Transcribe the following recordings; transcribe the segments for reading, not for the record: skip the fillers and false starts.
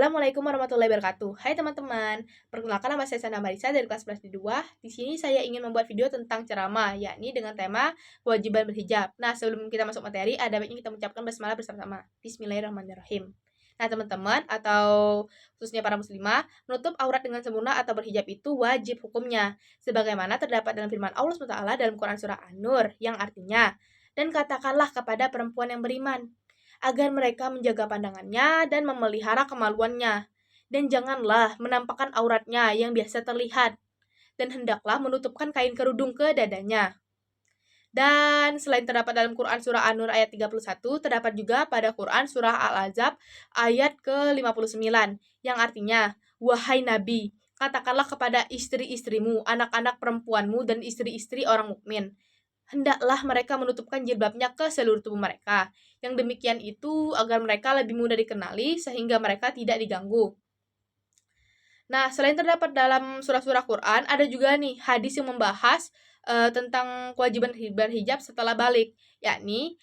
Assalamualaikum warahmatullahi wabarakatuh. Hai teman-teman, perkenalkan nama saya Sana Marisa dari kelas 11 D2. Di sini saya ingin membuat video tentang ceramah, yakni dengan tema kewajiban berhijab. Nah, sebelum kita masuk materi, ada baiknya kita mengucapkan basmalah bersama-sama. Bismillahirrahmanirrahim. Nah, teman-teman, atau khususnya para muslimah, menutup aurat dengan sempurna atau berhijab itu wajib hukumnya. Sebagaimana terdapat dalam firman Allah SWT dalam Quran Surah An-Nur, yang artinya, dan katakanlah kepada perempuan yang beriman, agar mereka menjaga pandangannya dan memelihara kemaluannya. Dan janganlah menampakkan auratnya yang biasa terlihat, dan hendaklah menutupkan kain kerudung ke dadanya. Dan selain terdapat dalam Quran Surah An-Nur ayat 31, terdapat juga pada Quran Surah Al-Ahzab ayat ke-59, yang artinya, wahai Nabi, katakanlah kepada istri-istrimu, anak-anak perempuanmu, dan istri-istri orang mukmin, hendaklah mereka menutupkan jilbabnya ke seluruh tubuh mereka. Yang demikian itu agar mereka lebih mudah dikenali sehingga mereka tidak diganggu. Nah, selain terdapat dalam surah-surah Quran, ada juga nih hadis yang membahas tentang kewajiban berhijab setelah balik, yakni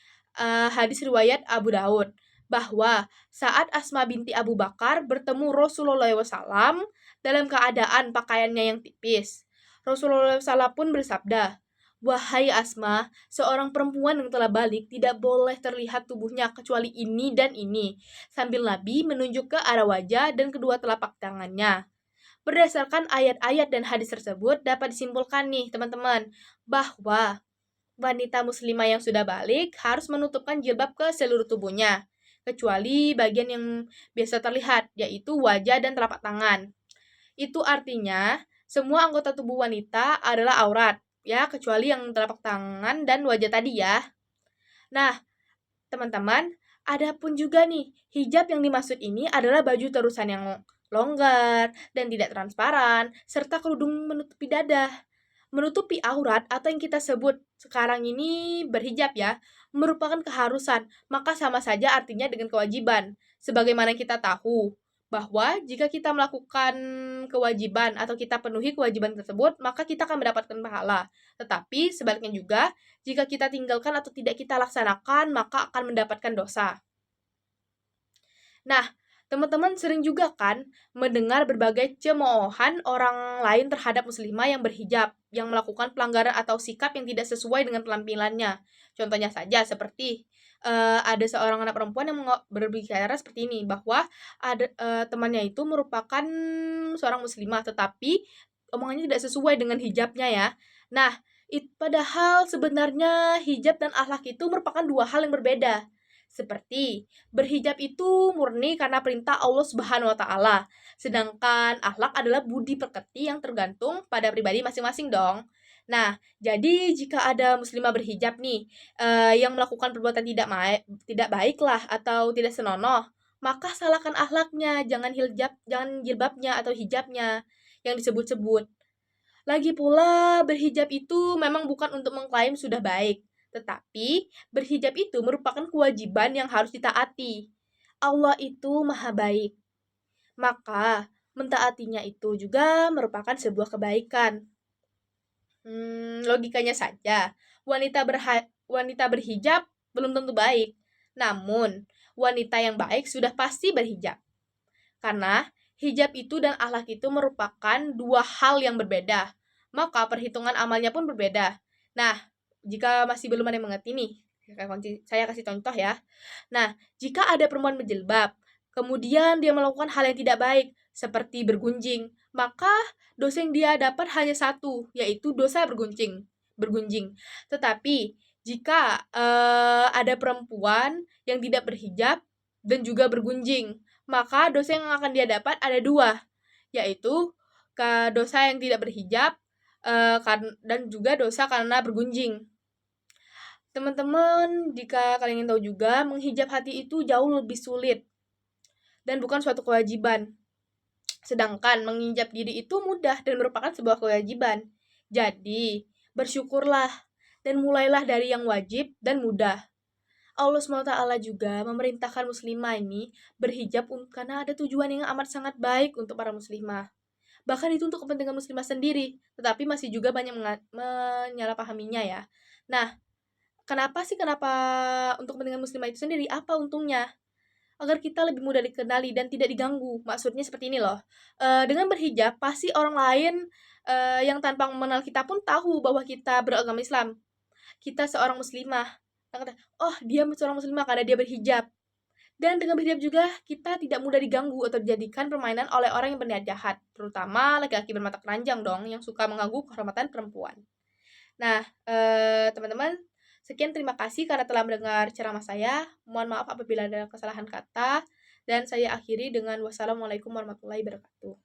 hadis riwayat Abu Daud, bahwa saat Asma binti Abu Bakar bertemu Rasulullah SAW dalam keadaan pakaiannya yang tipis, Rasulullah SAW pun bersabda, wahai Asma, seorang perempuan yang telah balik tidak boleh terlihat tubuhnya kecuali ini dan ini, sambil Nabi menunjuk ke arah wajah dan kedua telapak tangannya. Berdasarkan ayat-ayat dan hadis tersebut, dapat disimpulkan nih teman-teman, bahwa wanita muslimah yang sudah balik harus menutupkan jilbab ke seluruh tubuhnya, kecuali bagian yang biasa terlihat, yaitu wajah dan telapak tangan. Itu artinya, semua anggota tubuh wanita adalah aurat, ya, kecuali yang telapak tangan dan wajah tadi ya. Nah, teman-teman, ada pun juga nih, hijab yang dimaksud ini adalah baju terusan yang longgar dan tidak transparan, serta kerudung menutupi dada. Menutupi aurat atau yang kita sebut sekarang ini berhijab ya, merupakan keharusan, maka sama saja artinya dengan kewajiban. Sebagaimana kita tahu bahwa jika kita melakukan kewajiban atau kita penuhi kewajiban tersebut, maka kita akan mendapatkan pahala. Tetapi sebaliknya juga, jika kita tinggalkan atau tidak kita laksanakan, maka akan mendapatkan dosa. Nah, teman-teman sering juga kan mendengar berbagai cemoohan orang lain terhadap muslimah yang berhijab, yang melakukan pelanggaran atau sikap yang tidak sesuai dengan penampilannya. Contohnya saja seperti ada seorang anak perempuan yang berbicara seperti ini, bahwa ada temannya itu merupakan seorang muslimah, tetapi omongannya tidak sesuai dengan hijabnya ya. Nah, padahal sebenarnya hijab dan akhlak itu merupakan dua hal yang berbeda. Seperti berhijab itu murni karena perintah Allah Subhanahu wa taala, sedangkan akhlak adalah budi pekerti yang tergantung pada pribadi masing-masing dong. Nah, jadi jika ada muslimah berhijab nih, yang melakukan perbuatan tidak baik lah atau tidak senonoh, maka salahkan akhlaknya, jangan jilbabnya atau hijabnya yang disebut-sebut. Lagi pula, berhijab itu memang bukan untuk mengklaim sudah baik, tetapi berhijab itu merupakan kewajiban yang harus ditaati. Allah itu maha baik, maka mentaatinya itu juga merupakan sebuah kebaikan. Logikanya saja, wanita berhijab belum tentu baik. Namun, wanita yang baik sudah pasti berhijab. Karena hijab itu dan akhlak itu merupakan dua hal yang berbeda. Maka perhitungan amalnya pun berbeda. Nah, jika masih belum ada yang mengerti nih, saya kasih contoh ya. Nah, jika ada perempuan berjilbab, kemudian dia melakukan hal yang tidak baik, seperti bergunjing, maka dosa yang dia dapat hanya satu, yaitu dosa bergunjing. Tetapi, jika ada perempuan yang tidak berhijab dan juga bergunjing, maka dosa yang akan dia dapat ada dua, yaitu dosa yang tidak berhijab dan juga dosa karena bergunjing. Teman-teman, jika kalian ingin tahu juga, menghijab hati itu jauh lebih sulit dan bukan suatu kewajiban. Sedangkan menghijab diri itu mudah dan merupakan sebuah kewajiban. Jadi, bersyukurlah dan mulailah dari yang wajib dan mudah. Allah SWT juga memerintahkan muslimah ini berhijab karena ada tujuan yang amat sangat baik untuk para muslimah. Bahkan itu untuk kepentingan muslimah sendiri, tetapi masih juga banyak menyalahpahaminya ya. Nah, kenapa untuk kepentingan muslimah itu sendiri? Apa untungnya? agar kita lebih mudah dikenali dan tidak diganggu. Maksudnya seperti ini loh, dengan berhijab pasti orang lain, yang tanpa mengenal kita pun tahu bahwa kita beragama Islam, kita seorang muslimah. Nah, kata, "Oh, dia seorang muslimah karena dia berhijab." Dan dengan berhijab juga kita tidak mudah diganggu atau dijadikan permainan oleh orang yang berniat jahat, terutama laki-laki bermata keranjang dong yang suka mengganggu kehormatan perempuan. Nah, teman-teman, sekian terima kasih karena telah mendengar ceramah saya. Mohon maaf apabila ada kesalahan kata, dan saya akhiri dengan wassalamualaikum warahmatullahi wabarakatuh.